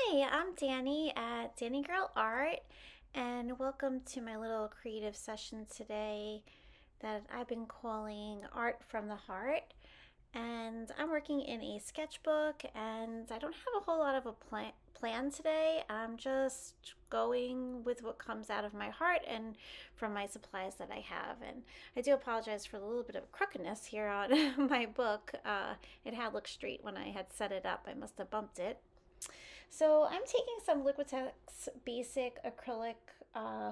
Hi, I'm Danny at Danigirlart, and welcome to my little creative session today that I've been calling Art from the Heart. And I'm working in a sketchbook, and I don't have a whole lot of a plan today. I'm just going with what comes out of my heart and from my supplies that I have. And I do apologize for a little bit of crookedness here on my book. It had looked straight when I had set it up. I must have bumped it. So I'm taking some Liquitex basic acrylic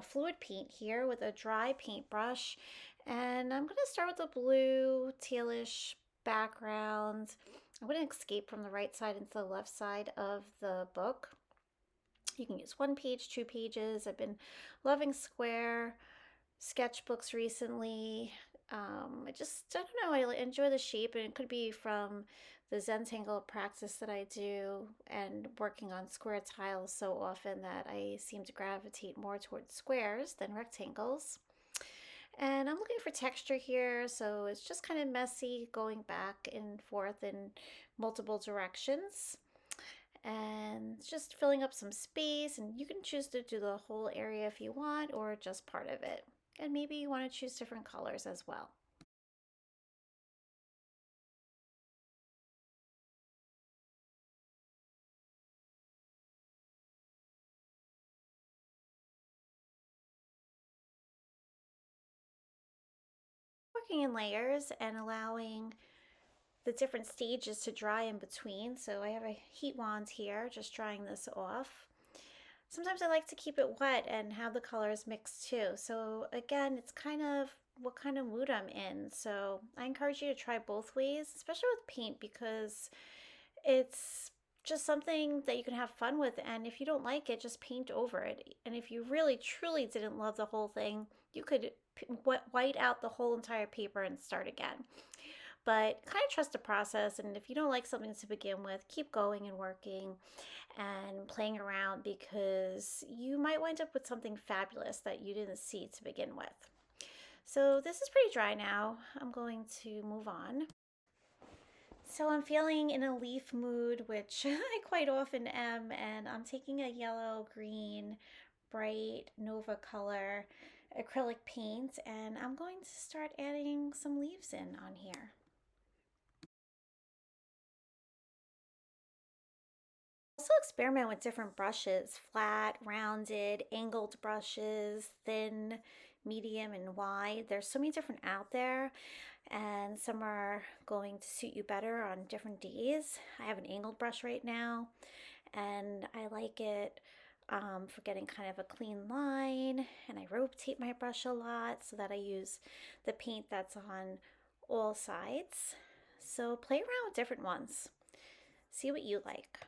fluid paint here with a dry paintbrush, and I'm going to start with a blue tealish background. I'm going to escape from the right side into the left side of the book. You can use one page, 2 pages. I've been loving square sketchbooks recently. I don't know, I enjoy the shape, and it could be from the Zentangle practice that I do and working on square tiles so often that I seem to gravitate more towards squares than rectangles. And I'm looking for texture here, so it's just kind of messy going back and forth in multiple directions and just filling up some space. And you can choose to do the whole area if you want, or just part of it. And maybe you want to choose different colors as well. Working in layers and allowing the different stages to dry in between. So I have a heat wand here, just drying this off. Sometimes I like to keep it wet and have the colors mixed too. So again, it's kind of what kind of mood I'm in. So I encourage you to try both ways, especially with paint, because it's just something that you can have fun with. And if you don't like it, just paint over it. And if you really truly didn't love the whole thing, you could white out the whole entire paper and start again. But kind of trust the process. And if you don't like something to begin with, keep going and working and playing around, because you might wind up with something fabulous that you didn't see to begin with. So this is pretty dry now. I'm going to move on. So I'm feeling in a leaf mood, which I quite often am, and I'm taking a yellow, green, bright Nova color acrylic paint, and I'm going to start adding some leaves in on here. Also experiment with different brushes: flat, rounded, angled brushes, thin, medium, and wide. There's so many different out there, and some are going to suit you better on different days. I have an angled brush right now, and I like it for getting kind of a clean line, and I rotate my brush a lot so that I use the paint that's on all sides. So play around with different ones. See what you like.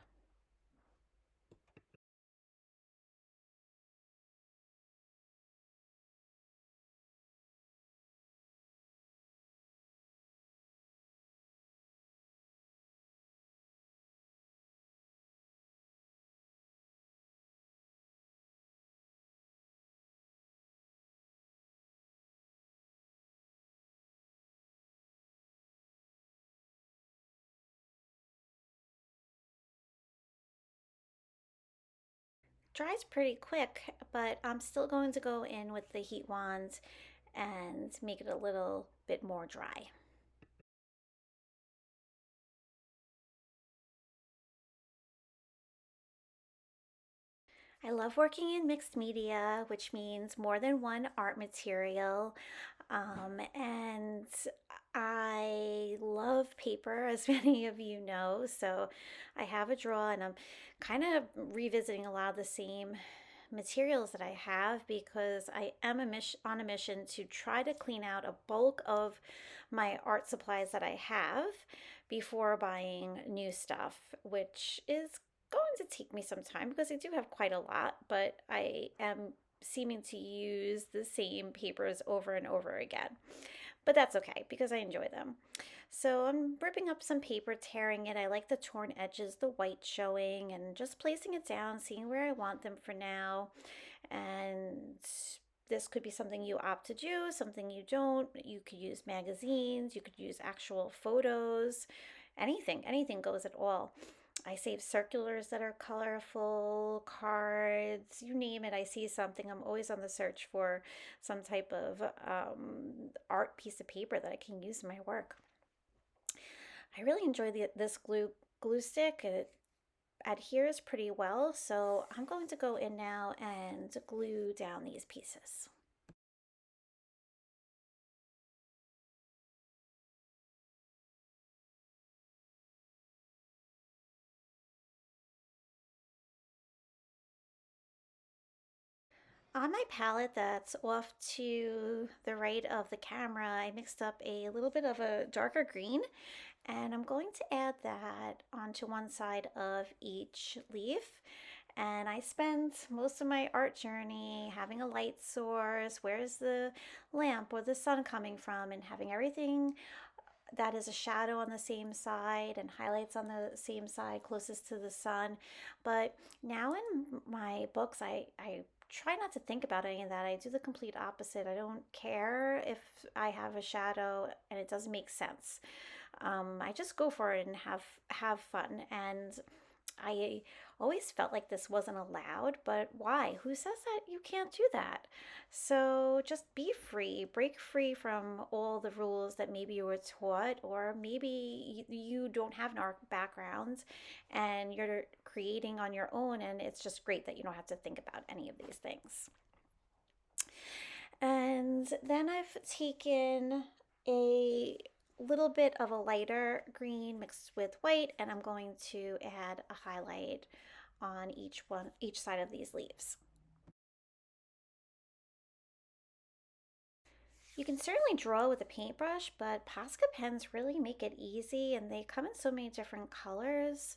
Dries pretty quick, but I'm still going to go in with the heat wand and make it a little bit more dry. I love working in mixed media, which means more than one art material. And I love paper, as many of you know. So I have a drawer, and I'm kind of revisiting a lot of the same materials that I have, because I am on a mission to try to clean out a bulk of my art supplies that I have before buying new stuff, which is going to take me some time because I do have quite a lot, but I am seeming to use the same papers over and over again. But that's okay because I enjoy them. So I'm ripping up some paper, tearing it. I like the torn edges, the white showing, and just placing it down, seeing where I want them for now. And this could be something you opt to do, something you don't. You could use magazines, you could use actual photos, anything goes at all. I save circulars that are colorful, cards, you name it. I see something. I'm always on the search for some type of art piece of paper that I can use in my work. I really enjoy this glue stick. It adheres pretty well, so I'm going to go in now and glue down these pieces. On my palette that's off to the right of the camera, I mixed up a little bit of a darker green, and I'm going to add that onto one side of each leaf. And I spent most of my art journey having a light source, where's the lamp or the sun coming from, and having everything that is a shadow on the same side and highlights on the same side closest to the sun. But now in my books, I try not to think about any of that. I do the complete opposite. I don't care if I have a shadow and it doesn't make sense. I just go for it and have fun. And I always felt like this wasn't allowed, but why? Who says that you can't do that? So just be free, break free from all the rules that maybe you were taught, or maybe you don't have an art background and you're creating on your own, and it's just great that you don't have to think about any of these things. And then I've taken a little bit of a lighter green mixed with white, and I'm going to add a highlight on each side of these leaves. You can certainly draw with a paintbrush, but Posca pens really make it easy, and they come in so many different colors.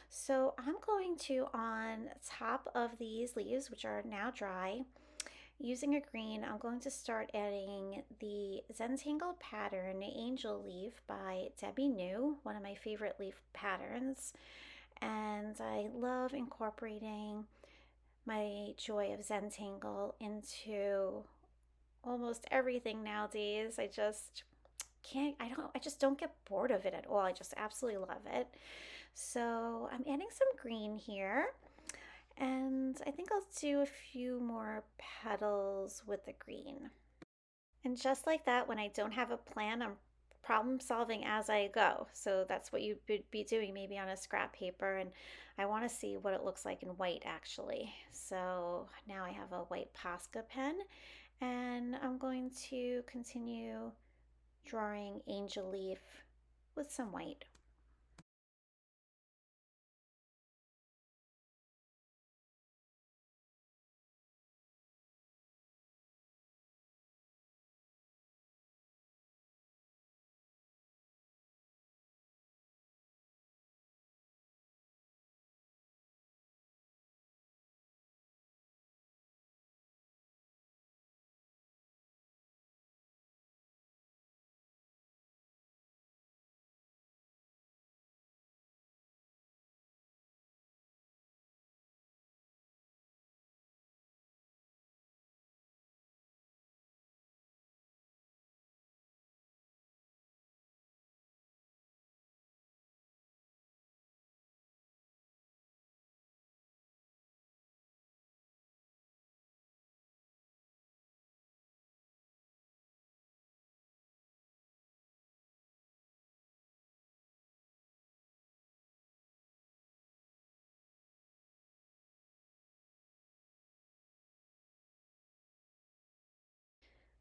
So I'm going to, on top of these leaves, which are now dry, using a green, I'm going to start adding the Zentangle pattern Angel Leaf by Debbie New, one of my favorite leaf patterns. And I love incorporating my joy of Zentangle into almost everything nowadays. I just don't get bored of it at all. I just absolutely love it. So I'm adding some green here. And I think I'll do a few more petals with the green. And just like that, when I don't have a plan, I'm problem solving as I go. So that's what you would be doing maybe on a scrap paper. And I want to see what it looks like in white actually. So now I have a white Posca pen, and I'm going to continue drawing angel leaf with some white.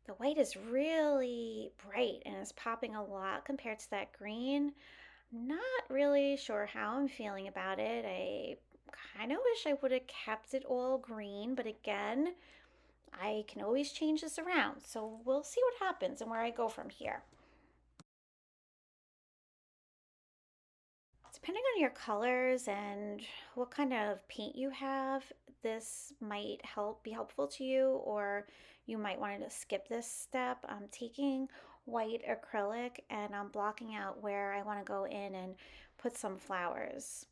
The white is really bright and is popping a lot compared to that green. Not really sure how I'm feeling about it. I kind of wish I would have kept it all green, but again, I can always change this around. So we'll see what happens and where I go from here. Depending on your colors and what kind of paint you have, this might be helpful to you, or you might want to skip this step. I'm taking white acrylic and I'm blocking out where I want to go in and put some flowers.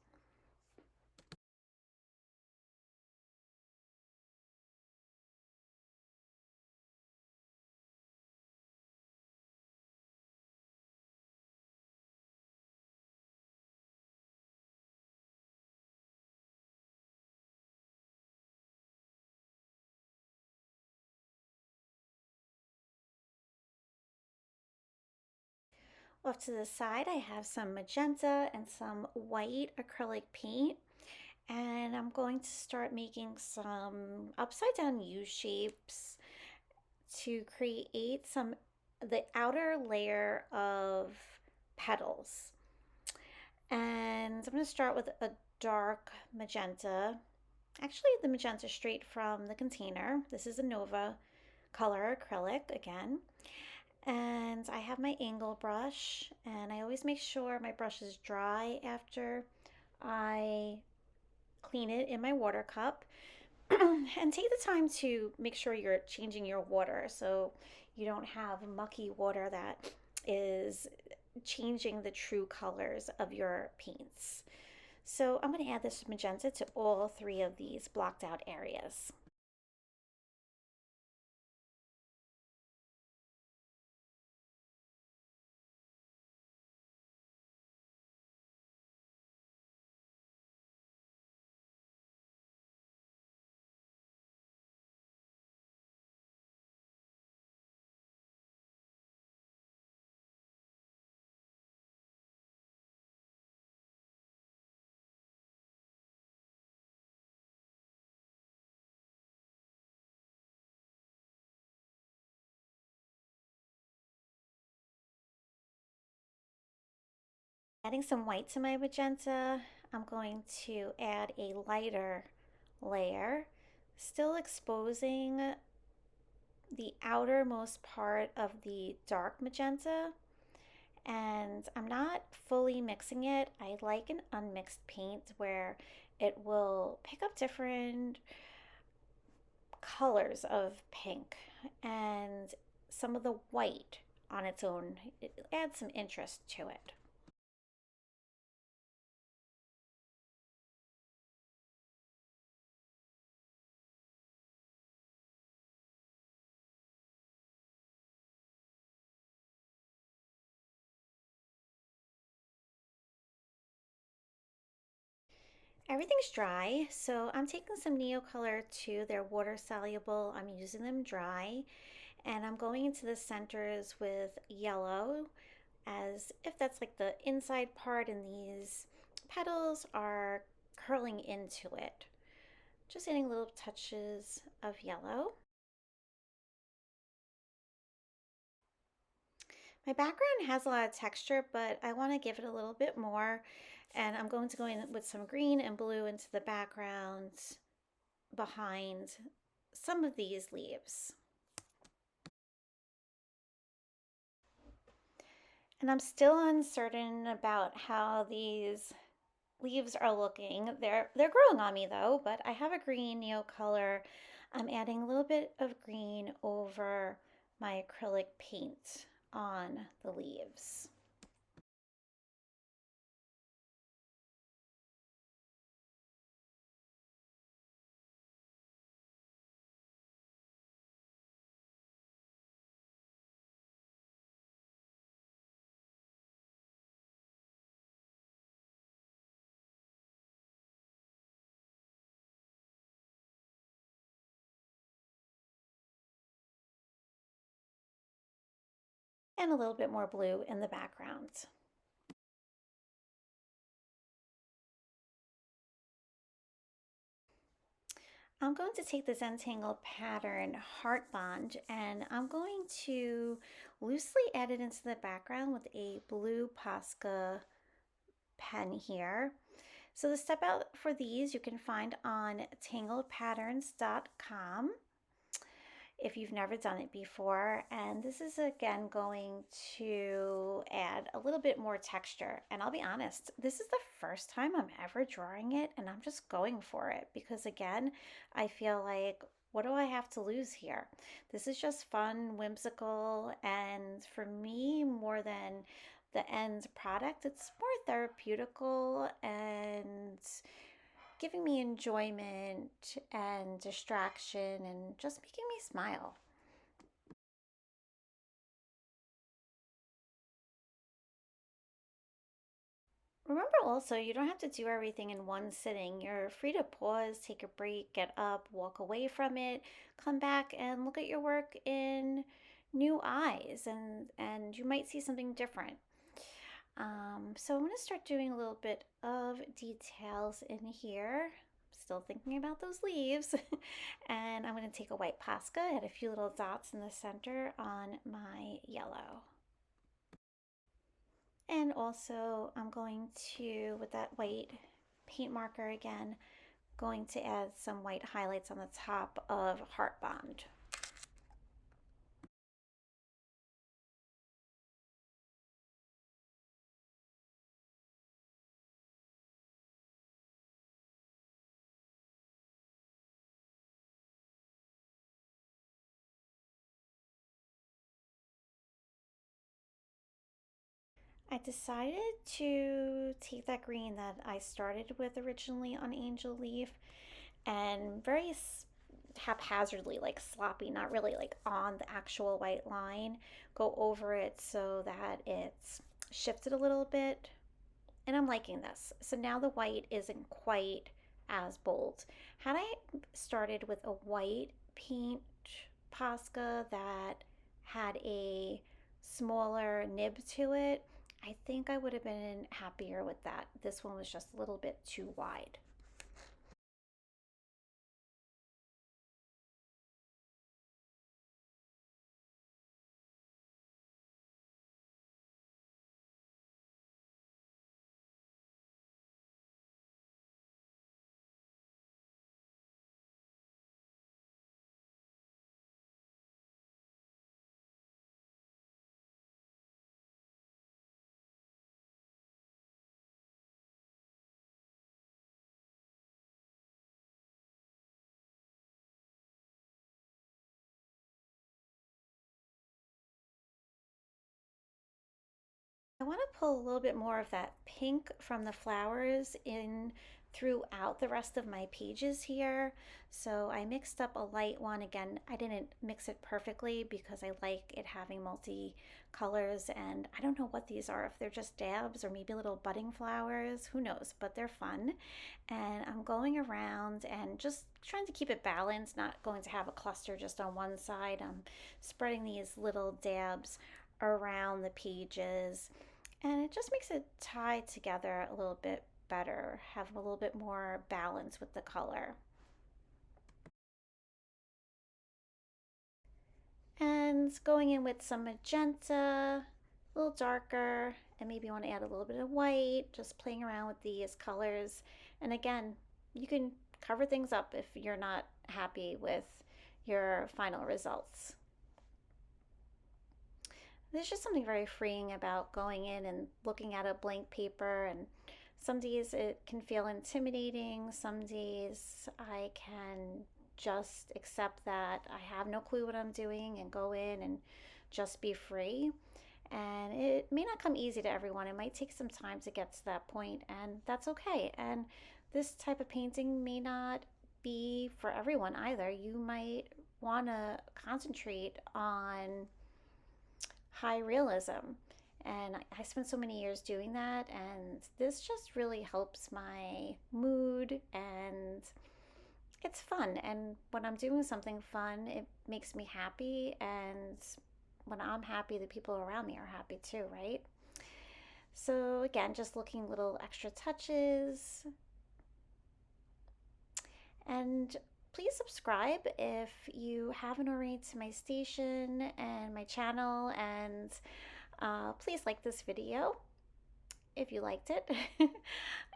Off to the side, I have some magenta and some white acrylic paint. And I'm going to start making some upside down U shapes to create the outer layer of petals. And I'm going to start with a dark magenta. Actually, the magenta straight from the container. This is a Nova color acrylic again. And I have my angle brush, and I always make sure my brush is dry after I clean it in my water cup. And take the time to make sure you're changing your water so you don't have mucky water that is changing the true colors of your paints. So I'm going to add this magenta to all three of these blocked out areas. Adding some white to my magenta, I'm going to add a lighter layer, still exposing the outermost part of the dark magenta. And I'm not fully mixing it. I like an unmixed paint where it will pick up different colors of pink and some of the white on its own. It adds some interest to it. Everything's dry, so I'm taking some Neocolor too. They're water soluble. I'm using them dry, and I'm going into the centers with yellow as if that's like the inside part, and these petals are curling into it. Just adding little touches of yellow. My background has a lot of texture, but I want to give it a little bit more, and I'm going to go in with some green and blue into the background behind some of these leaves. And I'm still uncertain about how these leaves are looking. They're growing on me though, but I have a green Neocolor. I'm adding a little bit of green over my acrylic paint on the leaves. And a little bit more blue in the background. I'm going to take the Zentangle pattern Heart Bond, and I'm going to loosely add it into the background with a blue Posca pen here. So the step out for these you can find on tangledpatterns.com if you've never done it before. And this is again going to add a little bit more texture. And I'll be honest, this is the first time I'm ever drawing it, and I'm just going for it because again, I feel like, what do I have to lose here? This is just fun, whimsical, and for me, more than the end product, it's more therapeutical and giving me enjoyment and distraction and just making me smile. Remember also, you don't have to do everything in one sitting. You're free to pause, take a break, get up, walk away from it, come back and look at your work in new eyes, and you might see something different. So I'm going to start doing a little bit of details in here. Still thinking about those leaves. And I'm going to take a white Posca, add a few little dots in the center on my yellow. And also I'm going to, with that white paint marker again, going to add some white highlights on the top of Heart Bond. I decided to take that green that I started with originally on Angel Leaf and very haphazardly, like sloppy, not really like on the actual white line, go over it so that it's shifted a little bit. And I'm liking this. So now the white isn't quite as bold. Had I started with a white paint Posca that had a smaller nib to it, I think I would have been happier with that. This one was just a little bit too wide. I want to pull a little bit more of that pink from the flowers in throughout the rest of my pages here. So I mixed up a light one. Again, I didn't mix it perfectly because I like it having multi colors, and I don't know what these are, if they're just dabs or maybe little budding flowers, who knows, but they're fun. And I'm going around and just trying to keep it balanced, not going to have a cluster just on one side. I'm spreading these little dabs around the pages, and it just makes it tie together a little bit better, have a little bit more balance with the color. And going in with some magenta, a little darker, and maybe you want to add a little bit of white, just playing around with these colors. And again, you can cover things up if you're not happy with your final results. There's just something very freeing about going in and looking at a blank paper, and some days it can feel intimidating. Some days I can just accept that I have no clue what I'm doing and go in and just be free. And it may not come easy to everyone. It might take some time to get to that point, and that's okay. And this type of painting may not be for everyone either. You might want to concentrate on high realism. And I spent so many years doing that, and this just really helps my mood, and it's fun. And when I'm doing something fun, it makes me happy. And when I'm happy, the people around me are happy too, right? So, again, just looking little extra touches. And please subscribe if you haven't already to my station and my channel, and please like this video if you liked it.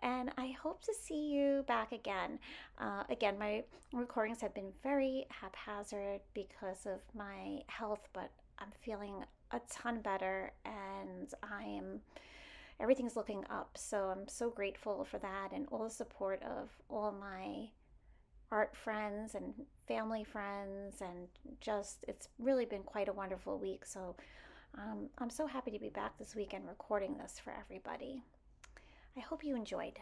And I hope to see you back again. Again, my recordings have been very haphazard because of my health, but I'm feeling a ton better, and everything's looking up. So I'm so grateful for that and all the support of all my art friends and family friends, and just it's really been quite a wonderful week. So I'm so happy to be back this week and recording this for everybody. I hope you enjoyed.